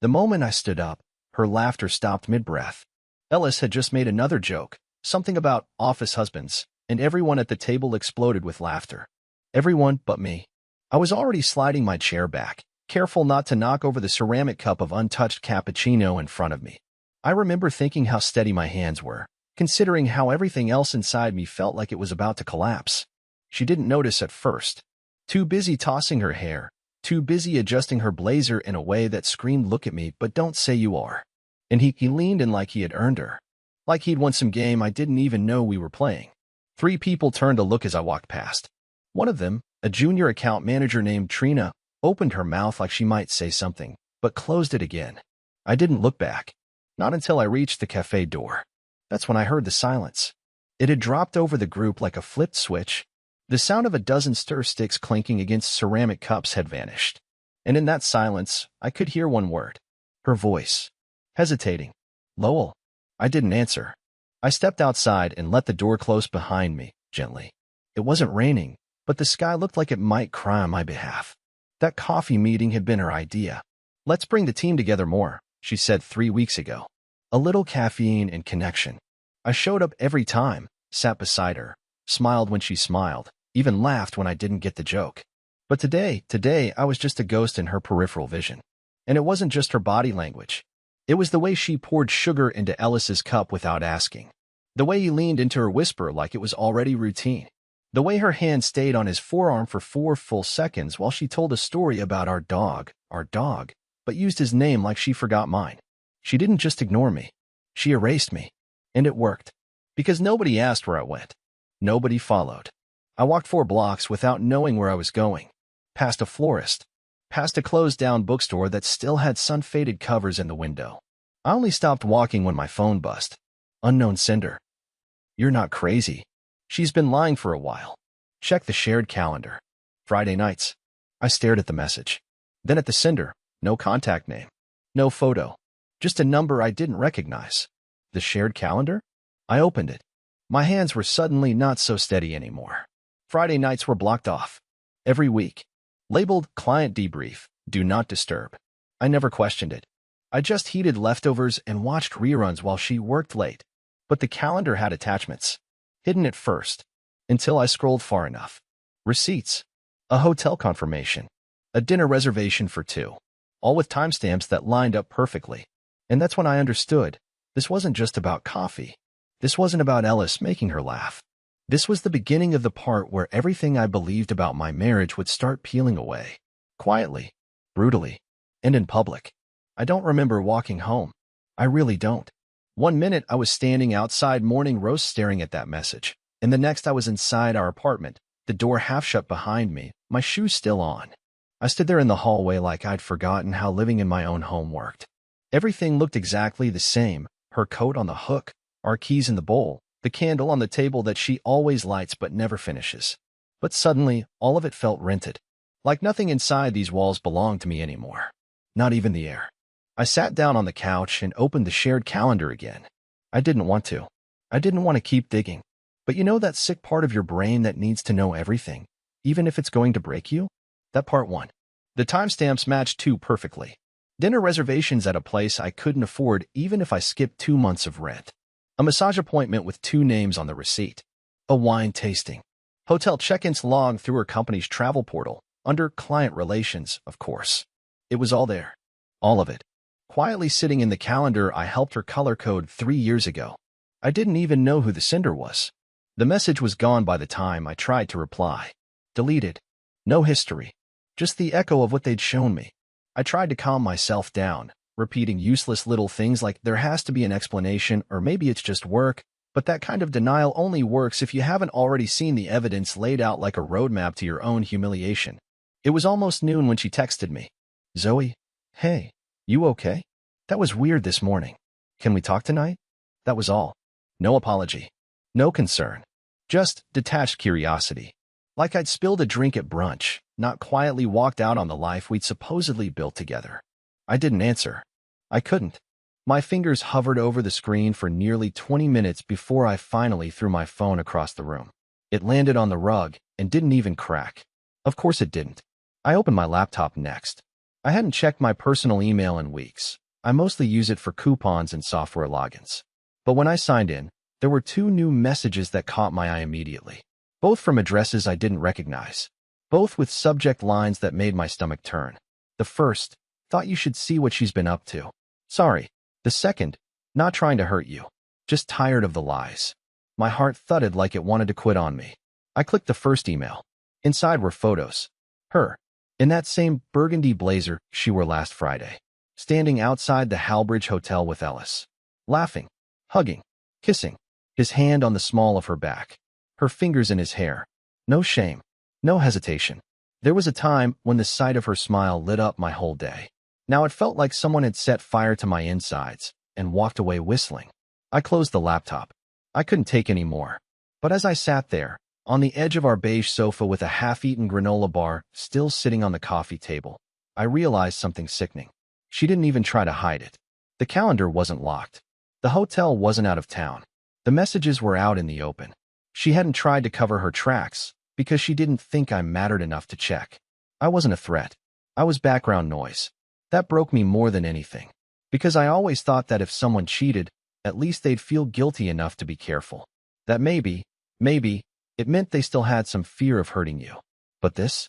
The moment I stood up, her laughter stopped mid-breath. Ellis had just made another joke, something about office husbands, and everyone at the table exploded with laughter. Everyone but me. I was already sliding my chair back, careful not to knock over the ceramic cup of untouched cappuccino in front of me. I remember thinking how steady my hands were, considering how everything else inside me felt like it was about to collapse. She didn't notice at first. Too busy tossing her hair, too busy adjusting her blazer in a way that screamed, "Look at me, but don't say you are." And he leaned in like he had earned her. Like he'd won some game I didn't even know we were playing. 3 people turned to look as I walked past. One of them, a junior account manager named Trina, opened her mouth like she might say something, but closed it again. I didn't look back. Not until I reached the cafe door. That's when I heard the silence. It had dropped over the group like a flipped switch. The sound of a dozen stir sticks clinking against ceramic cups had vanished. And in that silence, I could hear one word. Her voice. Hesitating. "Lowell." I didn't answer. I stepped outside and let the door close behind me, gently. It wasn't raining, but the sky looked like it might cry on my behalf. That coffee meeting had been her idea. "Let's bring the team together more," she said 3 weeks ago. A little caffeine and connection. I showed up every time, sat beside her, smiled when she smiled, even laughed when I didn't get the joke. But today, I was just a ghost in her peripheral vision. And it wasn't just her body language. It was the way she poured sugar into Ellis's cup without asking. The way he leaned into her whisper like it was already routine. The way her hand stayed on his forearm for 4 full seconds while she told a story about our dog, but used his name like she forgot mine. She didn't just ignore me. She erased me. And it worked. Because nobody asked where I went. Nobody followed. I walked 4 blocks without knowing where I was going. Past a florist. Past a closed-down bookstore that still had sun-faded covers in the window. I only stopped walking when my phone buzzed. Unknown sender. "You're not crazy." She's been lying for a while. Check the shared calendar. Friday nights. I stared at the message. Then at the sender. No contact name. No photo. Just a number I didn't recognize. The shared calendar? I opened it. My hands were suddenly not so steady anymore. Friday nights were blocked off. Every week. Labeled Client Debrief, Do Not Disturb. I never questioned it. I just heated leftovers and watched reruns while she worked late. But the calendar had attachments. Hidden at first. Until I scrolled far enough. Receipts. A hotel confirmation. A dinner reservation for 2. All with timestamps that lined up perfectly. And that's when I understood. This wasn't just about coffee. This wasn't about Ellis making her laugh. This was the beginning of the part where everything I believed about my marriage would start peeling away. Quietly. Brutally. And in public. I don't remember walking home. I really don't. One minute I was standing outside Morning Roast staring at that message, and the next I was inside our apartment, the door half shut behind me, my shoes still on. I stood there in the hallway like I'd forgotten how living in my own home worked. Everything looked exactly the same, her coat on the hook, our keys in the bowl, the candle on the table that she always lights but never finishes. But suddenly, all of it felt rented. Like nothing inside these walls belonged to me anymore. Not even the air. I sat down on the couch and opened the shared calendar again. I didn't want to. I didn't want to keep digging. But you know that sick part of your brain that needs to know everything, even if it's going to break you? That part 1. The timestamps matched 2 perfectly. Dinner reservations at a place I couldn't afford even if I skipped 2 months of rent. A massage appointment with 2 names on the receipt. A wine tasting. Hotel check-ins logged through her company's travel portal, under client relations, of course. It was all there. All of it. Quietly sitting in the calendar I helped her color code 3 years ago. I didn't even know who the sender was. The message was gone by the time I tried to reply. Deleted. No history. Just the echo of what they'd shown me. I tried to calm myself down, repeating useless little things like there has to be an explanation or maybe it's just work, but that kind of denial only works if you haven't already seen the evidence laid out like a roadmap to your own humiliation. It was almost noon when she texted me. "Zoe, hey, you okay? That was weird this morning. Can we talk tonight?" That was all. No apology. No concern. Just detached curiosity. Like I'd spilled a drink at brunch, not quietly walked out on the life we'd supposedly built together. I didn't answer. I couldn't. My fingers hovered over the screen for nearly 20 minutes before I finally threw my phone across the room. It landed on the rug and didn't even crack. Of course it didn't. I opened my laptop next. I hadn't checked my personal email in weeks. I mostly use it for coupons and software logins. But when I signed in, there were two new messages that caught my eye immediately. Both from addresses I didn't recognize. Both with subject lines that made my stomach turn. The first, thought you should see what she's been up to. Sorry. The second, not trying to hurt you. Just tired of the lies. My heart thudded like it wanted to quit on me. I clicked the first email. Inside were photos. Her. In that same burgundy blazer she wore last Friday. Standing outside the Halbridge Hotel with Ellis. Laughing. Hugging. Kissing. His hand on the small of her back. Her fingers in his hair. No shame. No hesitation. There was a time when the sight of her smile lit up my whole day. Now it felt like someone had set fire to my insides and walked away whistling. I closed the laptop. I couldn't take any more. But as I sat there, on the edge of our beige sofa with a half-eaten granola bar still sitting on the coffee table, I realized something sickening. She didn't even try to hide it. The calendar wasn't locked. The hotel wasn't out of town. The messages were out in the open. She hadn't tried to cover her tracks because she didn't think I mattered enough to check. I wasn't a threat. I was background noise. That broke me more than anything. Because I always thought that if someone cheated, at least they'd feel guilty enough to be careful. That maybe, it meant they still had some fear of hurting you. But this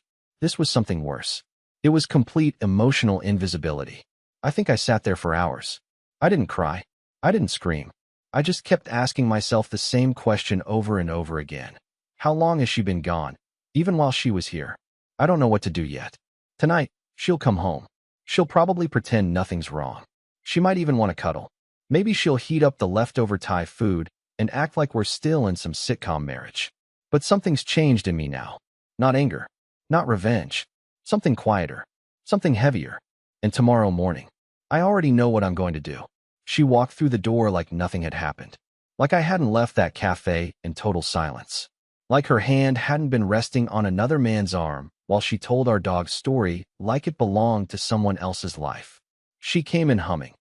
was something worse. It was complete emotional invisibility. I think I sat there for hours. I didn't cry. I didn't scream. I just kept asking myself the same question over and over again. How long has she been gone? Even while she was here. I don't know what to do yet. Tonight, she'll come home. She'll probably pretend nothing's wrong. She might even want to cuddle. Maybe she'll heat up the leftover Thai food and act like we're still in some sitcom marriage. But something's changed in me now. Not anger. Not revenge. Something quieter. Something heavier. And tomorrow morning, I already know what I'm going to do. She walked through the door like nothing had happened. Like I hadn't left that cafe in total silence. Like her hand hadn't been resting on another man's arm while she told our dog's story like it belonged to someone else's life. She came in humming.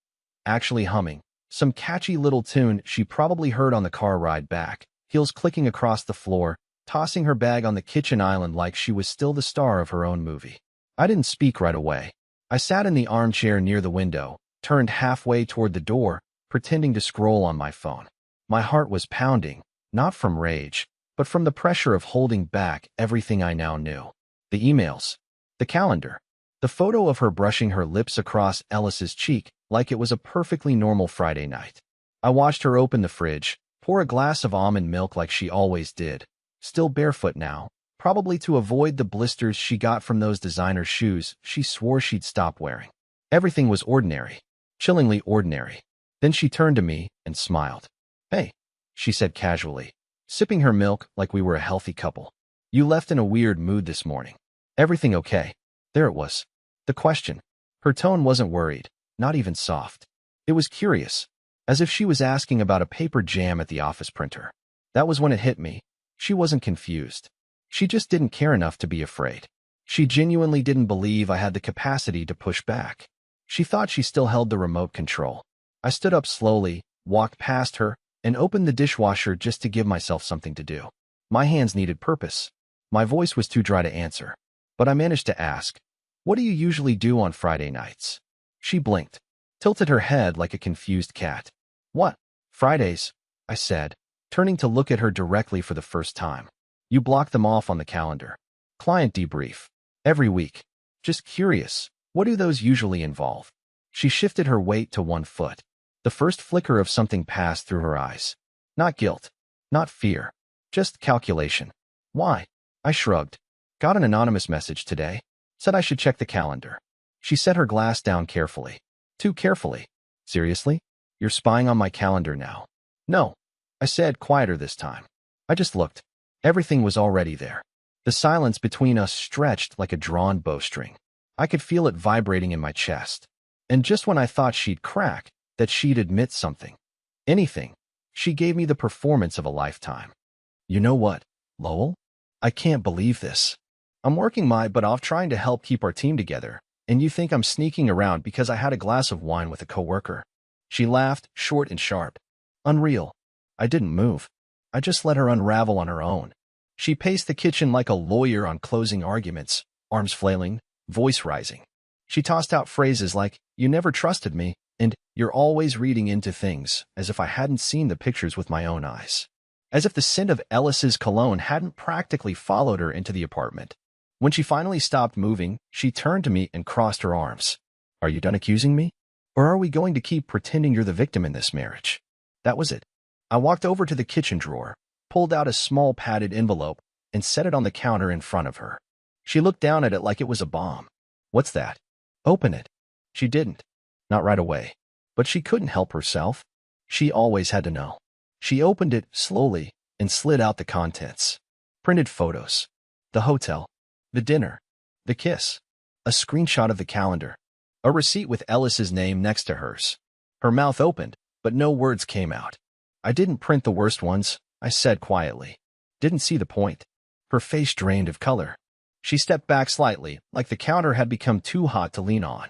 Actually humming. Some catchy little tune she probably heard on the car ride back, heels clicking across the floor, tossing her bag on the kitchen island like she was still the star of her own movie. I didn't speak right away. I sat in the armchair near the window, turned halfway toward the door, pretending to scroll on my phone. My heart was pounding, not from rage, but from the pressure of holding back everything I now knew. The emails. The calendar. The photo of her brushing her lips across Ellis's cheek like it was a perfectly normal Friday night. I watched her open the fridge, pour a glass of almond milk like she always did, still barefoot now, probably to avoid the blisters she got from those designer shoes she swore she'd stop wearing. Everything was ordinary, chillingly ordinary. Then she turned to me and smiled. "Hey," she said casually, sipping her milk like we were a healthy couple. "You left in a weird mood this morning. Everything okay?" There it was. The question. Her tone wasn't worried, not even soft. It was curious, as if she was asking about a paper jam at the office printer. That was when it hit me. She wasn't confused. She just didn't care enough to be afraid. She genuinely didn't believe I had the capacity to push back. She thought she still held the remote control. I stood up slowly, walked past her, and opened the dishwasher just to give myself something to do. My hands needed purpose. My voice was too dry to answer. But I managed to ask, "What do you usually do on Friday nights?" She blinked, tilted her head like a confused cat. "What? Fridays?" I said, turning to look at her directly for the first time. "You block them off on the calendar. Client debrief. Every week. Just curious, what do those usually involve?" She shifted her weight to one foot. The first flicker of something passed through her eyes. Not guilt. Not fear. Just calculation. "Why?" I shrugged. "Got an anonymous message today. Said I should check the calendar." She set her glass down carefully. Too carefully. "Seriously? You're spying on my calendar now?" "No," I said, quieter this time. I just looked. Everything was already there. The silence between us stretched like a drawn bowstring. I could feel it vibrating in my chest. And just when I thought she'd crack, that she'd admit something, anything, she gave me the performance of a lifetime. "You know what, Lowell? I can't believe this. I'm working my butt off trying to help keep our team together, and you think I'm sneaking around because I had a glass of wine with a coworker." She laughed, short and sharp. "Unreal. I didn't move. I just let her unravel on her own." She paced the kitchen like a lawyer on closing arguments, arms flailing, voice rising. She tossed out phrases like, "You never trusted me," and "You're always reading into things," as if I hadn't seen the pictures with my own eyes. As if the scent of Ellis's cologne hadn't practically followed her into the apartment. When she finally stopped moving, she turned to me and crossed her arms. "Are you done accusing me? Or are we going to keep pretending you're the victim in this marriage?" That was it. I walked over to the kitchen drawer, pulled out a small padded envelope, and set it on the counter in front of her. She looked down at it like it was a bomb. "What's that?" "Open it." She didn't. Not right away. But she couldn't help herself. She always had to know. She opened it slowly and slid out the contents. Printed photos. The hotel. The dinner. The kiss. A screenshot of the calendar. A receipt with Ellis's name next to hers. Her mouth opened, but no words came out. "I didn't print the worst ones," I said quietly. "Didn't see the point." Her face drained of color. She stepped back slightly, like the counter had become too hot to lean on.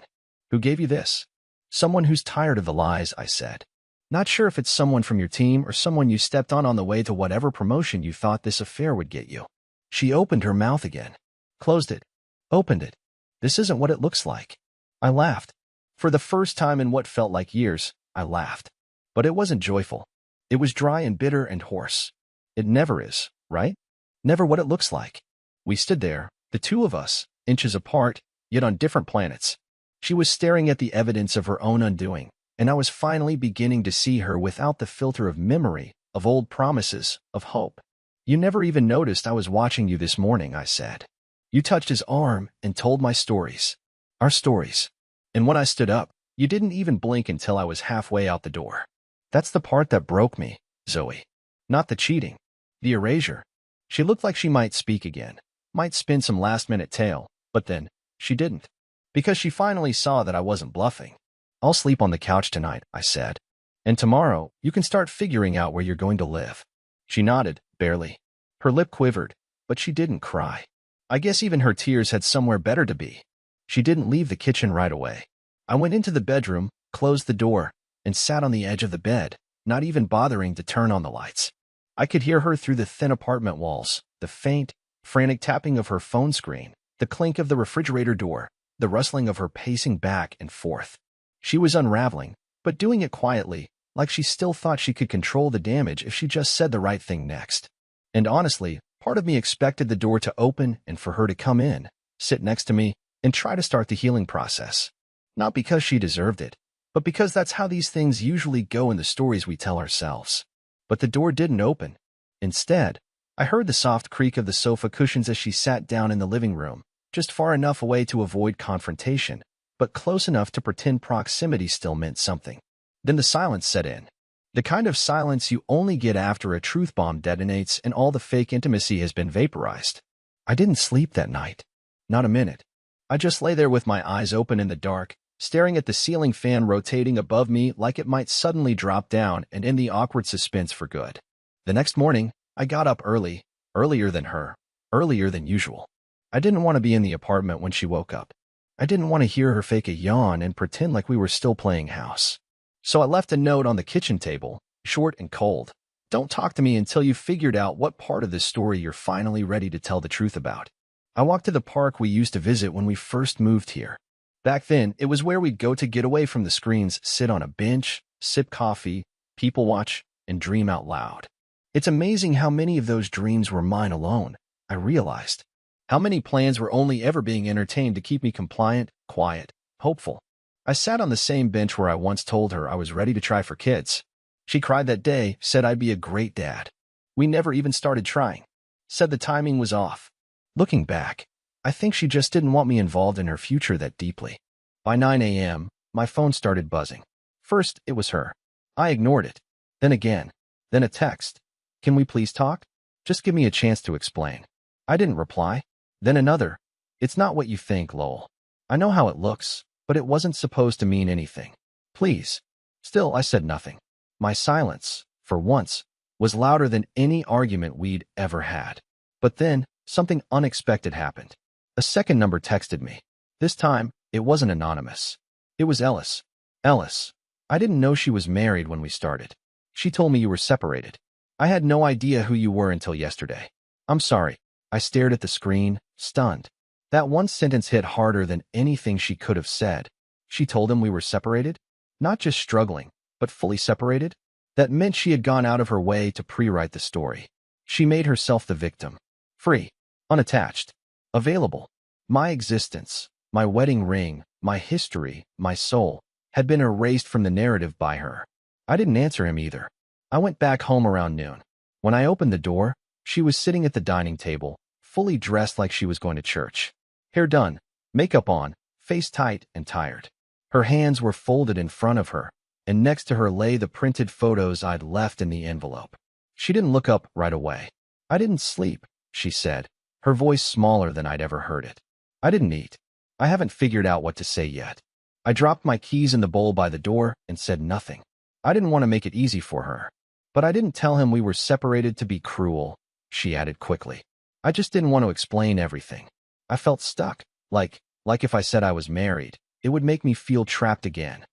"Who gave you this?" "Someone who's tired of the lies," I said. "Not sure if it's someone from your team or someone you stepped on the way to whatever promotion you thought this affair would get you." She opened her mouth again. Closed it. Opened it. "This isn't what it looks like." I laughed. For the first time in what felt like years, I laughed. But it wasn't joyful. It was dry and bitter and hoarse. It never is, right? Never what it looks like. We stood there, the two of us, inches apart, yet on different planets. She was staring at the evidence of her own undoing, and I was finally beginning to see her without the filter of memory, of old promises, of hope. "You never even noticed I was watching you this morning," I said. "You touched his arm and told my stories. Our stories. And when I stood up, you didn't even blink until I was halfway out the door. That's the part that broke me, Zoe. Not the cheating. The erasure." She looked like she might speak again, might spin some last-minute tale, but then, she didn't. Because she finally saw that I wasn't bluffing. "I'll sleep on the couch tonight," I said. "And tomorrow, you can start figuring out where you're going to live." She nodded, barely. Her lip quivered, but she didn't cry. I guess even her tears had somewhere better to be. She didn't leave the kitchen right away. I went into the bedroom, closed the door, and sat on the edge of the bed, not even bothering to turn on the lights. I could hear her through the thin apartment walls, the faint, frantic tapping of her phone screen, the clink of the refrigerator door, the rustling of her pacing back and forth. She was unraveling, but doing it quietly, like she still thought she could control the damage if she just said the right thing next. And honestly, part of me expected the door to open and for her to come in, sit next to me, and try to start the healing process. Not because she deserved it, but because that's how these things usually go in the stories we tell ourselves. But the door didn't open. Instead, I heard the soft creak of the sofa cushions as she sat down in the living room, just far enough away to avoid confrontation, but close enough to pretend proximity still meant something. Then the silence set in. The kind of silence you only get after a truth bomb detonates and all the fake intimacy has been vaporized. I didn't sleep that night. Not a minute. I just lay there with my eyes open in the dark, staring at the ceiling fan rotating above me like it might suddenly drop down and end the awkward suspense for good. The next morning, I got up early, earlier than her, earlier than usual. I didn't want to be in the apartment when she woke up. I didn't want to hear her fake a yawn and pretend like we were still playing house. So I left a note on the kitchen table, short and cold. "Don't talk to me until you've figured out what part of this story you're finally ready to tell the truth about." I walked to the park we used to visit when we first moved here. Back then, it was where we'd go to get away from the screens, sit on a bench, sip coffee, people watch, and dream out loud. It's amazing how many of those dreams were mine alone, I realized. How many plans were only ever being entertained to keep me compliant, quiet, hopeful. I sat on the same bench where I once told her I was ready to try for kids. She cried that day, said I'd be a great dad. We never even started trying. Said the timing was off. Looking back, I think she just didn't want me involved in her future that deeply. By 9 a.m., my phone started buzzing. First, it was her. I ignored it. Then again. Then a text. "Can we please talk? Just give me a chance to explain." I didn't reply. Then another. "It's not what you think, lol. I know how it looks, but it wasn't supposed to mean anything. Please." Still, I said nothing. My silence, for once, was louder than any argument we'd ever had. But then, something unexpected happened. A second number texted me. This time, it wasn't anonymous. It was Ellis. "Ellis, I didn't know she was married when we started. She told me you were separated. I had no idea who you were until yesterday. I'm sorry." I stared at the screen, stunned. That one sentence hit harder than anything she could have said. She told him we were separated? Not just struggling, but fully separated? That meant she had gone out of her way to pre-write the story. She made herself the victim. Free, unattached, available. My existence, my wedding ring, my history, my soul, had been erased from the narrative by her. I didn't answer him either. I went back home around noon. When I opened the door, she was sitting at the dining table, fully dressed like she was going to church. Hair done, makeup on, face tight and tired. Her hands were folded in front of her, and next to her lay the printed photos I'd left in the envelope. She didn't look up right away. I didn't sleep, she said, her voice smaller than I'd ever heard it. I didn't eat. I haven't figured out what to say yet. I dropped my keys in the bowl by the door and said nothing. I didn't want to make it easy for her. But I didn't tell him we were separated to be cruel, she added quickly. I just didn't want to explain everything. I felt stuck, like if I said I was married, it would make me feel trapped again.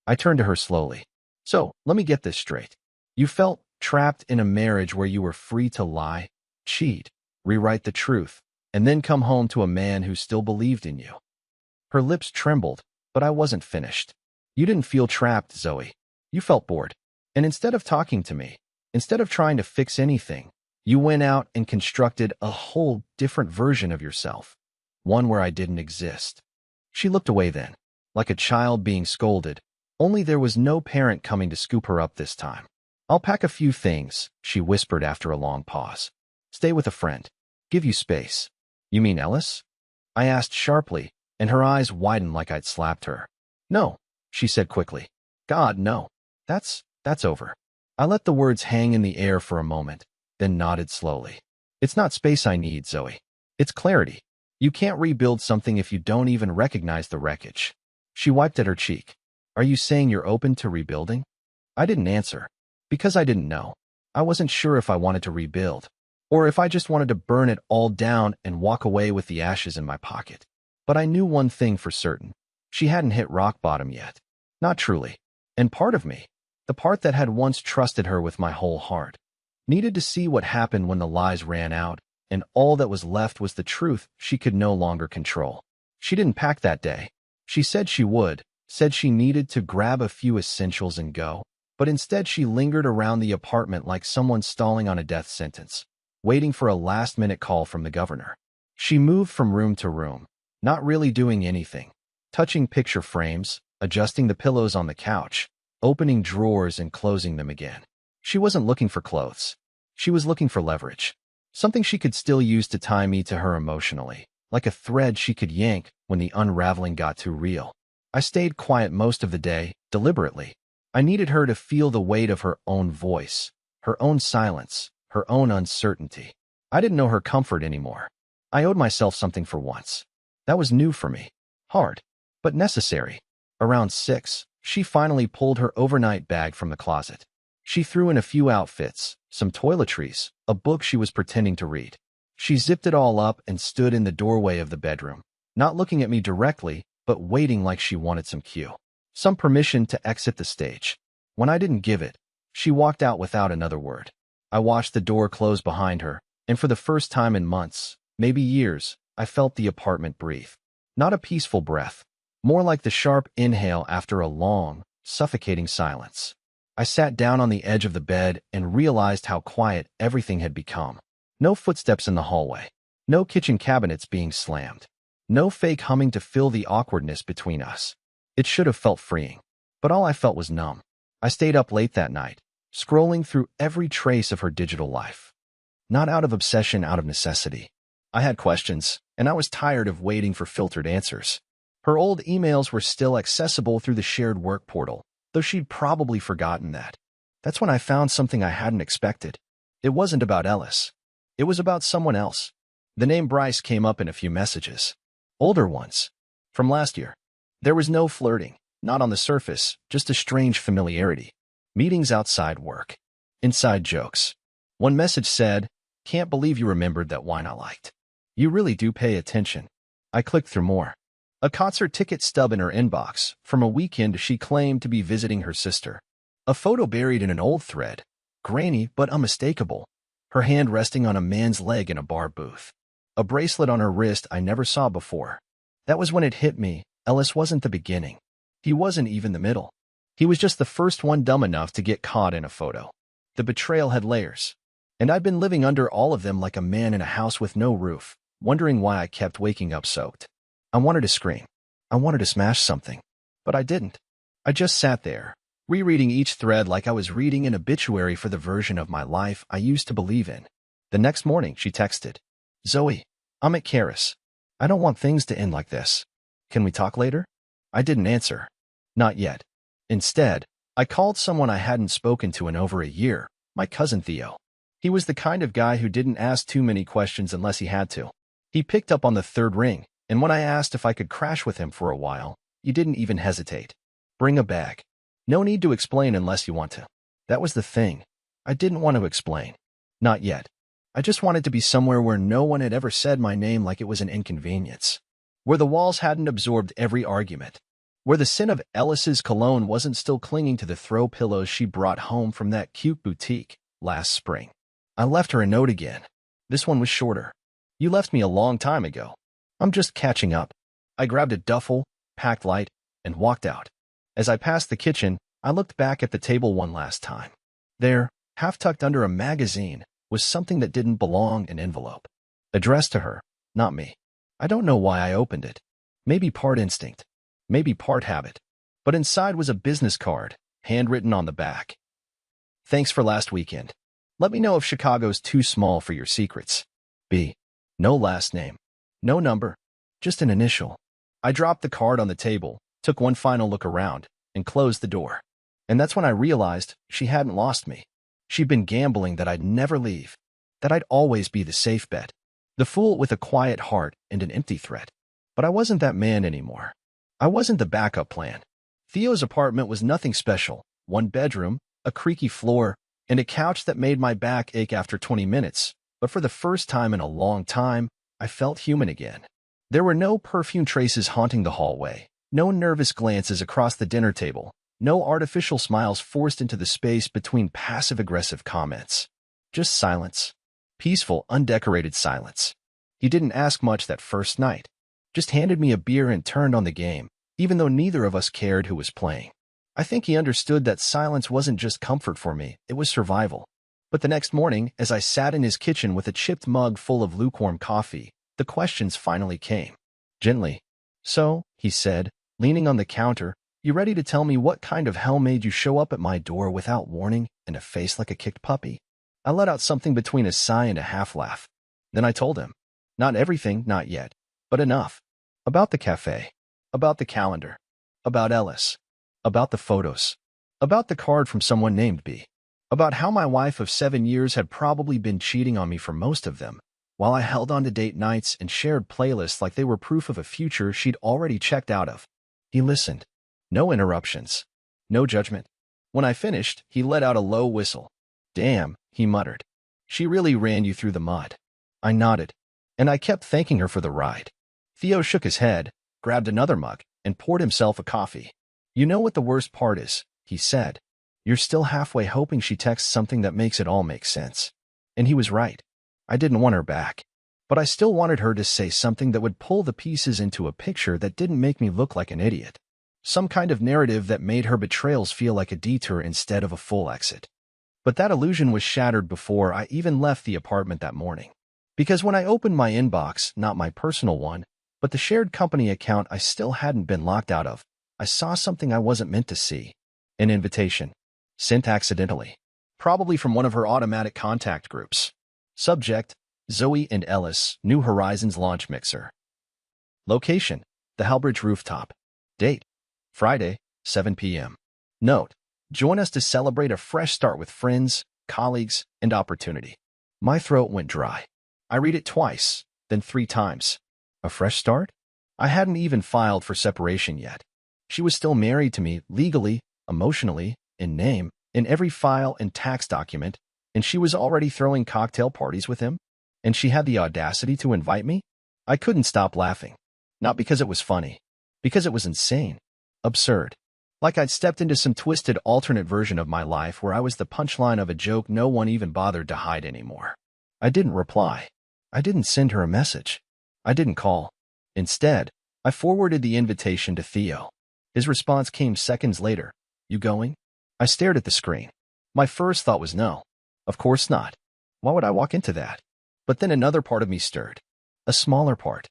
I turned to her slowly. So, let me get this straight. You felt trapped in a marriage where you were free to lie, cheat, rewrite the truth, and then come home to a man who still believed in you. Her lips trembled, but I wasn't finished. You didn't feel trapped, Zoe. You felt bored. And instead of talking to me, instead of trying to fix anything, you went out and constructed a whole different version of yourself, one where I didn't exist. She looked away then, like a child being scolded, only there was no parent coming to scoop her up this time. I'll pack a few things, she whispered after a long pause. Stay with a friend. Give you space. You mean Ellis? I asked sharply, and her eyes widened like I'd slapped her. No, she said quickly. God, no. That's over. I let the words hang in the air for a moment, then nodded slowly. It's not space I need, Zoe. It's clarity. You can't rebuild something if you don't even recognize the wreckage. She wiped at her cheek. Are you saying you're open to rebuilding? I didn't answer, because I didn't know. I wasn't sure if I wanted to rebuild, or if I just wanted to burn it all down and walk away with the ashes in my pocket. But I knew one thing for certain. She hadn't hit rock bottom yet. Not truly. And part of me, the part that had once trusted her with my whole heart, needed to see what happened when the lies ran out, and all that was left was the truth she could no longer control. She didn't pack that day. She said she would, said she needed to grab a few essentials and go, but instead she lingered around the apartment like someone stalling on a death sentence, waiting for a last-minute call from the governor. She moved from room to room, not really doing anything, touching picture frames, adjusting the pillows on the couch, opening drawers and closing them again. She wasn't looking for clothes. She was looking for leverage. Something she could still use to tie me to her emotionally, like a thread she could yank when the unraveling got too real. I stayed quiet most of the day, deliberately. I needed her to feel the weight of her own voice, her own silence, her own uncertainty. I didn't know her comfort anymore. I owed myself something for once. That was new for me. Hard, but necessary. Around 6, she finally pulled her overnight bag from the closet. She threw in a few outfits, some toiletries, a book she was pretending to read. She zipped it all up and stood in the doorway of the bedroom, not looking at me directly, but waiting like she wanted some cue, some permission to exit the stage. When I didn't give it, she walked out without another word. I watched the door close behind her, and for the first time in months, maybe years, I felt the apartment breathe. Not a peaceful breath, more like the sharp inhale after a long, suffocating silence. I sat down on the edge of the bed and realized how quiet everything had become. No footsteps in the hallway. No kitchen cabinets being slammed. No fake humming to fill the awkwardness between us. It should have felt freeing, but all I felt was numb. I stayed up late that night, scrolling through every trace of her digital life. Not out of obsession, out of necessity. I had questions, and I was tired of waiting for filtered answers. Her old emails were still accessible through the shared work portal, though she'd probably forgotten that. That's when I found something I hadn't expected. It wasn't about Ellis. It was about someone else. The name Bryce came up in a few messages. Older ones. From last year. There was no flirting, not on the surface, just a strange familiarity. Meetings outside work. Inside jokes. One message said, "Can't believe you remembered that wine I liked. You really do pay attention." I clicked through more. A concert ticket stub in her inbox from a weekend she claimed to be visiting her sister. A photo buried in an old thread, grainy but unmistakable, her hand resting on a man's leg in a bar booth. a bracelet on her wrist I never saw before. That was when it hit me. Ellis wasn't the beginning. He wasn't even the middle. He was just the first one dumb enough to get caught in a photo. The betrayal had layers, and I'd been living under all of them like a man in a house with no roof, wondering why I kept waking up soaked. I wanted to scream. I wanted to smash something, but I didn't. I just sat there, rereading each thread like I was reading an obituary for the version of my life I used to believe in. The next morning, she texted, "Zoe, I'm at Karis. I don't want things to end like this. Can we talk later?" I didn't answer. Not yet. Instead, I called someone I hadn't spoken to in over a year, my cousin Theo. He was the kind of guy who didn't ask too many questions unless he had to. He picked up on the third ring, and when I asked if I could crash with him for a while, he didn't even hesitate. "Bring a bag. No need to explain unless you want to." That was the thing. I didn't want to explain. Not yet. I just wanted to be somewhere where no one had ever said my name like it was an inconvenience. Where the walls hadn't absorbed every argument. Where the scent of Ellis's cologne wasn't still clinging to the throw pillows she brought home from that cute boutique last spring. I left her a note again. This one was shorter. "You left me a long time ago. I'm just catching up." I grabbed a duffel, packed light, and walked out. As I passed the kitchen, I looked back at the table one last time. There, half tucked under a magazine, was something that didn't belong, an envelope. Addressed to her, not me. I don't know why I opened it. Maybe part instinct. Maybe part habit. But inside was a business card, handwritten on the back. "Thanks for last weekend. Let me know if Chicago's too small for your secrets. B." No last name. No number. Just an initial. I dropped the card on the table, took one final look around, and closed the door. And that's when I realized she hadn't lost me. She'd been gambling that I'd never leave, that I'd always be the safe bet, the fool with a quiet heart and an empty threat. But I wasn't that man anymore. I wasn't the backup plan. Theo's apartment was nothing special. One bedroom, a creaky floor, and a couch that made my back ache after 20 minutes. But for the first time in a long time, I felt human again. There were no perfume traces haunting the hallway, no nervous glances across the dinner table, no artificial smiles forced into the space between passive-aggressive comments. Just silence. Peaceful, undecorated silence. He didn't ask much that first night. Just handed me a beer and turned on the game, even though neither of us cared who was playing. I think he understood that silence wasn't just comfort for me, it was survival. But the next morning, as I sat in his kitchen with a chipped mug full of lukewarm coffee, the questions finally came. Gently. "So," he said, leaning on the counter, "you ready to tell me what kind of hell made you show up at my door without warning and a face like a kicked puppy?" I let out something between a sigh and a half-laugh. Then I told him. Not everything, not yet, but enough. About the cafe. About the calendar. About Ellis. About the photos. About the card from someone named B. About how my wife of 7 years had probably been cheating on me for most of them, while I held on to date nights and shared playlists like they were proof of a future she'd already checked out of. He listened. No interruptions. No judgment. When I finished, he let out a low whistle. "Damn," he muttered. "She really ran you through the mud." I nodded, and I kept thanking her for the ride. Theo shook his head, grabbed another mug, and poured himself a coffee. "You know what the worst part is," he said. "You're still halfway hoping she texts something that makes it all make sense." And he was right. I didn't want her back. But I still wanted her to say something that would pull the pieces into a picture that didn't make me look like an idiot. Some kind of narrative that made her betrayals feel like a detour instead of a full exit. But that illusion was shattered before I even left the apartment that morning. Because when I opened my inbox, not my personal one, but the shared company account I still hadn't been locked out of, I saw something I wasn't meant to see. An invitation. Sent accidentally. Probably from one of her automatic contact groups. Subject, Zoe and Ellis, New Horizons launch mixer. Location, the Halbridge rooftop. Date, Friday, 7 p.m. Note, join us to celebrate a fresh start with friends, colleagues, and opportunity. My throat went dry. I read it twice, then 3 times. A fresh start? I hadn't even filed for separation yet. She was still married to me legally, emotionally, in name, in every file and tax document, and she was already throwing cocktail parties with him? And she had the audacity to invite me? I couldn't stop laughing. Not because it was funny. Because it was insane. Absurd. Like I'd stepped into some twisted alternate version of my life where I was the punchline of a joke no one even bothered to hide anymore. I didn't reply. I didn't send her a message. I didn't call. Instead, I forwarded the invitation to Theo. His response came seconds later. You going? I stared at the screen. My first thought was no. Of course not. Why would I walk into that? But then another part of me stirred. A smaller part.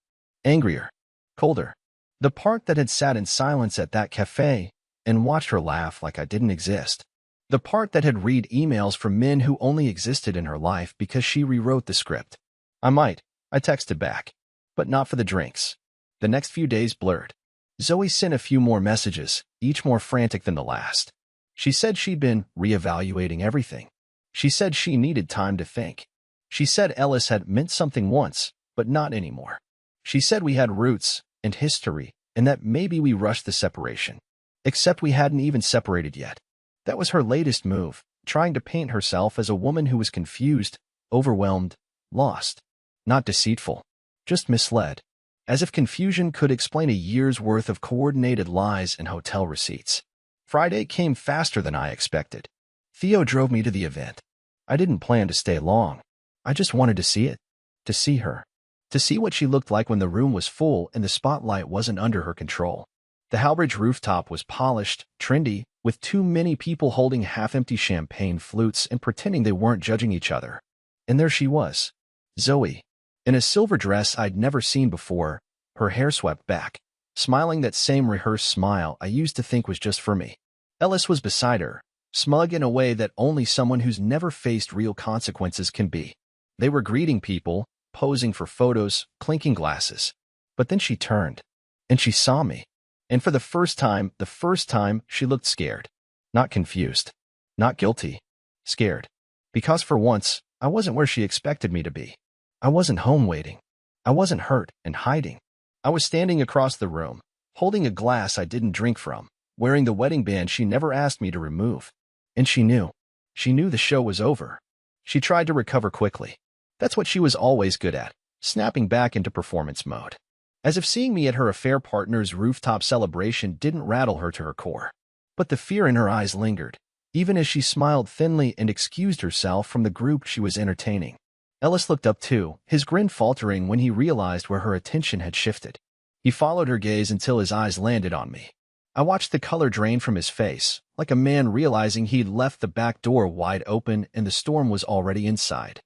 Angrier. Colder. The part that had sat in silence at that cafe and watched her laugh like I didn't exist. The part that had read emails from men who only existed in her life because she rewrote the script. I texted back. But not for the drinks. The next few days blurred. Zoe sent a few more messages, each more frantic than the last. She said she'd been reevaluating everything. She said she needed time to think. She said Ellis had meant something once, but not anymore. She said we had roots and history, and that maybe we rushed the separation. Except we hadn't even separated yet. That was her latest move, trying to paint herself as a woman who was confused, overwhelmed, lost. Not deceitful. Just misled. As if confusion could explain a year's worth of coordinated lies and hotel receipts. Friday came faster than I expected. Theo drove me to the event. I didn't plan to stay long. I just wanted to see it. To see her. To see what she looked like when the room was full and the spotlight wasn't under her control. The Halbridge rooftop was polished, trendy, with too many people holding half-empty champagne flutes and pretending they weren't judging each other. And there she was. Zoe. In a silver dress I'd never seen before, her hair swept back, smiling that same rehearsed smile I used to think was just for me. Ellis was beside her, smug in a way that only someone who's never faced real consequences can be. They were greeting people, posing for photos, clinking glasses. But then she turned, and she saw me. And for the first time, she looked scared. Not confused. Not guilty. Scared. Because for once, I wasn't where she expected me to be. I wasn't home waiting. I wasn't hurt and hiding. I was standing across the room, holding a glass I didn't drink from, wearing the wedding band she never asked me to remove. And she knew. She knew the show was over. She tried to recover quickly. That's what she was always good at, snapping back into performance mode. As if seeing me at her affair partner's rooftop celebration didn't rattle her to her core. But the fear in her eyes lingered, even as she smiled thinly and excused herself from the group she was entertaining. Ellis looked up too, his grin faltering when he realized where her attention had shifted. He followed her gaze until his eyes landed on me. I watched the color drain from his face, like a man realizing he'd left the back door wide open and the storm was already inside.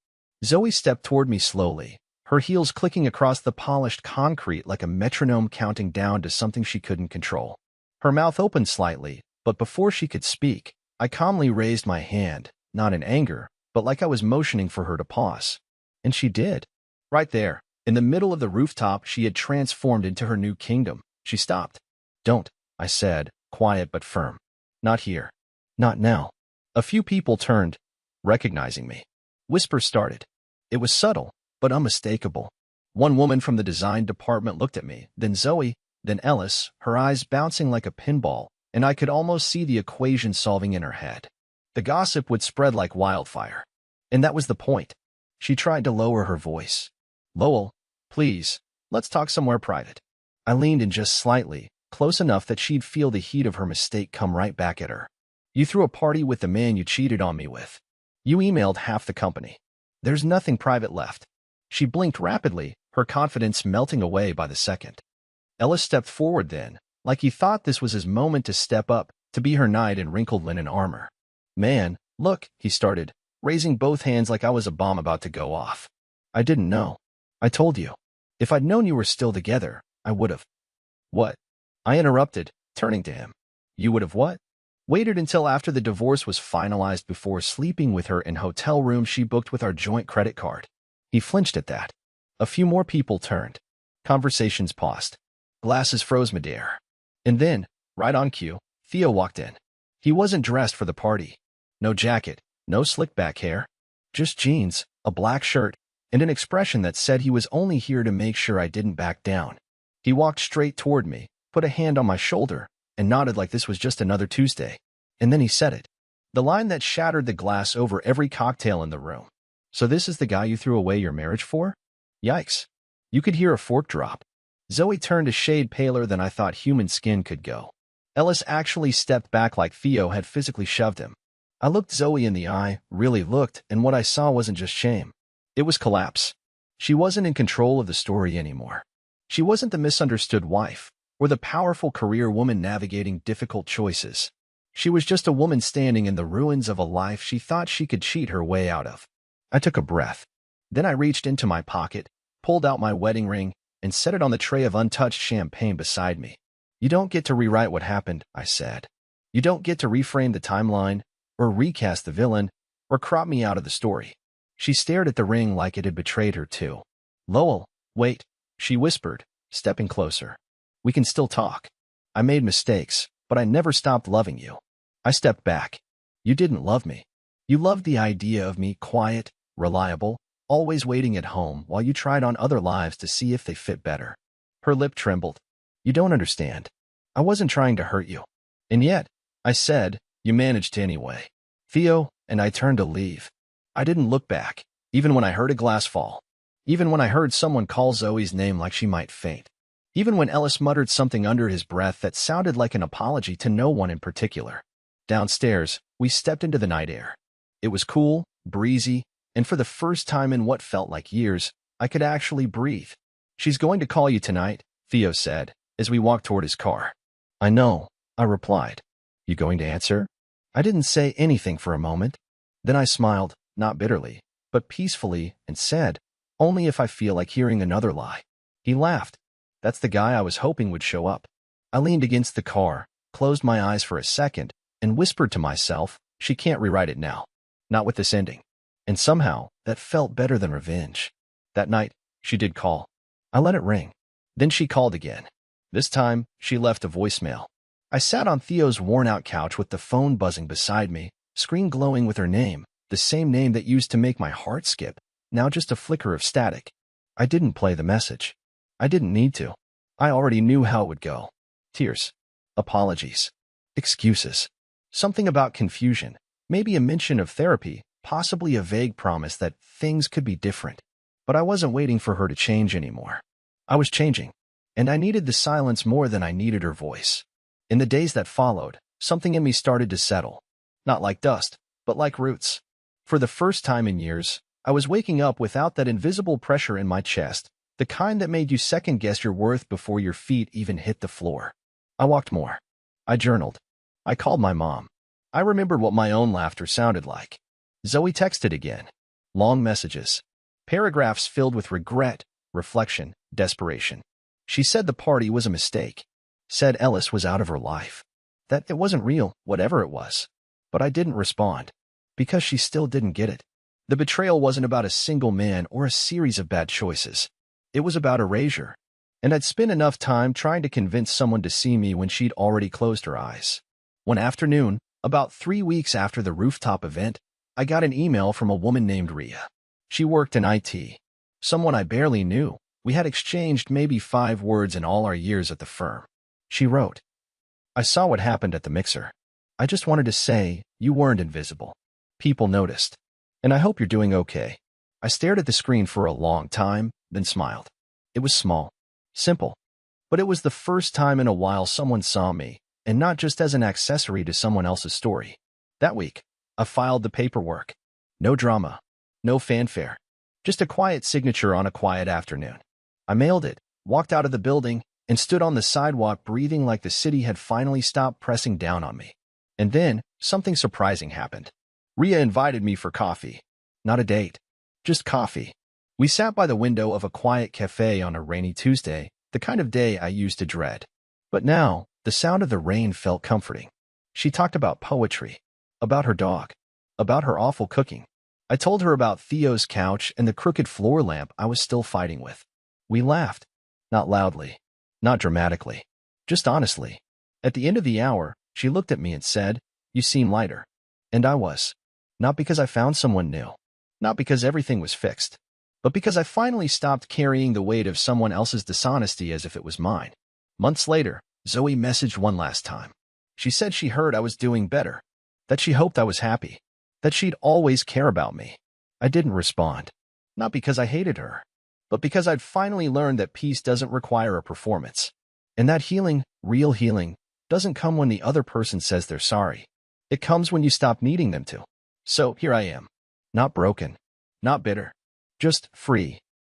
Zoe stepped toward me slowly, her heels clicking across the polished concrete like a metronome counting down to something she couldn't control. Her mouth opened slightly, but before she could speak, I calmly raised my hand, not in anger, but like I was motioning for her to pause. And she did. Right there, in the middle of the rooftop she had transformed into her new kingdom. She stopped. Don't, I said, quiet but firm. Not here. Not now. A few people turned, recognizing me. Whispers started. It was subtle, but unmistakable. One woman from the design department looked at me, then Zoe, then Ellis, her eyes bouncing like a pinball, and I could almost see the equation solving in her head. The gossip would spread like wildfire. And that was the point. She tried to lower her voice. Lowell, please, let's talk somewhere private. I leaned in just slightly, close enough that she'd feel the heat of her mistake come right back at her. You threw a party with the man you cheated on me with. You emailed half the company. There's nothing private left. She blinked rapidly, her confidence melting away by the second. Ellis stepped forward then, like he thought this was his moment to step up, to be her knight in wrinkled linen armor. Man, look, he started, raising both hands like I was a bomb about to go off. I didn't know. I told you. If I'd known you were still together, I would have. What? I interrupted, turning to him. You would have what? Waited until after the divorce was finalized before sleeping with her in hotel room she booked with our joint credit card. He flinched at that. A few more people turned. Conversations paused. Glasses froze midair. And then, right on cue, Theo walked in. He wasn't dressed for the party. No jacket, no slick back hair. Just jeans, a black shirt, and an expression that said he was only here to make sure I didn't back down. He walked straight toward me, put a hand on my shoulder, and nodded like this was just another Tuesday. And then he said it. The line that shattered the glass over every cocktail in the room. So this is the guy you threw away your marriage for? Yikes. You could hear a fork drop. Zoe turned a shade paler than I thought human skin could go. Ellis actually stepped back like Theo had physically shoved him. I looked Zoe in the eye, really looked, and what I saw wasn't just shame. It was collapse. She wasn't in control of the story anymore. She wasn't the misunderstood wife, or the powerful career woman navigating difficult choices. She was just a woman standing in the ruins of a life she thought she could cheat her way out of. I took a breath. Then I reached into my pocket, pulled out my wedding ring, and set it on the tray of untouched champagne beside me. You don't get to rewrite what happened, I said. You don't get to reframe the timeline, or recast the villain, or crop me out of the story. She stared at the ring like it had betrayed her too. Lowell, wait, she whispered, stepping closer. We can still talk. I made mistakes, but I never stopped loving you. I stepped back. You didn't love me. You loved the idea of me quiet, reliable, always waiting at home while you tried on other lives to see if they fit better. Her lip trembled. You don't understand. I wasn't trying to hurt you. And yet, I said, you managed anyway. Theo, and I turned to leave. I didn't look back, even when I heard a glass fall. Even when I heard someone call Zoe's name like she might faint. Even when Ellis muttered something under his breath that sounded like an apology to no one in particular. Downstairs, we stepped into the night air. It was cool, breezy, and for the first time in what felt like years, I could actually breathe. She's going to call you tonight, Theo said, as we walked toward his car. I know, I replied. You going to answer? I didn't say anything for a moment. Then I smiled, not bitterly, but peacefully, and said, only if I feel like hearing another lie. He laughed. That's the guy I was hoping would show up. I leaned against the car, closed my eyes for a second, and whispered to myself, she can't rewrite it now. Not with this ending. And somehow, that felt better than revenge. That night, she did call. I let it ring. Then she called again. This time, she left a voicemail. I sat on Theo's worn-out couch with the phone buzzing beside me, screen glowing with her name, the same name that used to make my heart skip, now just a flicker of static. I didn't play the message. I didn't need to. I already knew how it would go. Tears. Apologies. Excuses. Something about confusion. Maybe a mention of therapy, possibly a vague promise that things could be different. But I wasn't waiting for her to change anymore. I was changing, and I needed the silence more than I needed her voice. In the days that followed, something in me started to settle. Not like dust, but like roots. For the first time in years, I was waking up without that invisible pressure in my chest, the kind that made you second-guess your worth before your feet even hit the floor. I walked more. I journaled. I called my mom. I remembered what my own laughter sounded like. Zoe texted again. Long messages. Paragraphs filled with regret, reflection, desperation. She said the party was a mistake. Said Ellis was out of her life. That it wasn't real, whatever it was. But I didn't respond. Because she still didn't get it. The betrayal wasn't about a single man or a series of bad choices. It was about erasure. And I'd spent enough time trying to convince someone to see me when she'd already closed her eyes. One afternoon, about 3 weeks after the rooftop event, I got an email from a woman named Ria. She worked in IT. Someone I barely knew. We had exchanged maybe 5 words in all our years at the firm. She wrote, I saw what happened at the mixer. I just wanted to say, you weren't invisible. People noticed. And I hope you're doing okay. I stared at the screen for a long time, then smiled. It was small. Simple. But it was the first time in a while someone saw me, and not just as an accessory to someone else's story. That week, I filed the paperwork. No drama. No fanfare. Just a quiet signature on a quiet afternoon. I mailed it, walked out of the building, and stood on the sidewalk breathing like the city had finally stopped pressing down on me. And then, something surprising happened. Ria invited me for coffee. Not a date. Just coffee. We sat by the window of a quiet cafe on a rainy Tuesday, the kind of day I used to dread. But now, the sound of the rain felt comforting. She talked about poetry, about her dog, about her awful cooking. I told her about Theo's couch and the crooked floor lamp I was still fighting with. We laughed. Not loudly. Not dramatically. Just honestly. At the end of the hour, she looked at me and said, you seem lighter. And I was. Not because I found someone new. Not because everything was fixed. But because I finally stopped carrying the weight of someone else's dishonesty as if it was mine. Months later, Zoe messaged one last time. She said she heard I was doing better. That she hoped I was happy. That she'd always care about me. I didn't respond. Not because I hated her. But because I'd finally learned that peace doesn't require a performance. And that healing, real healing, doesn't come when the other person says they're sorry. It comes when you stop needing them to. So here I am. Not broken. Not bitter. Just free.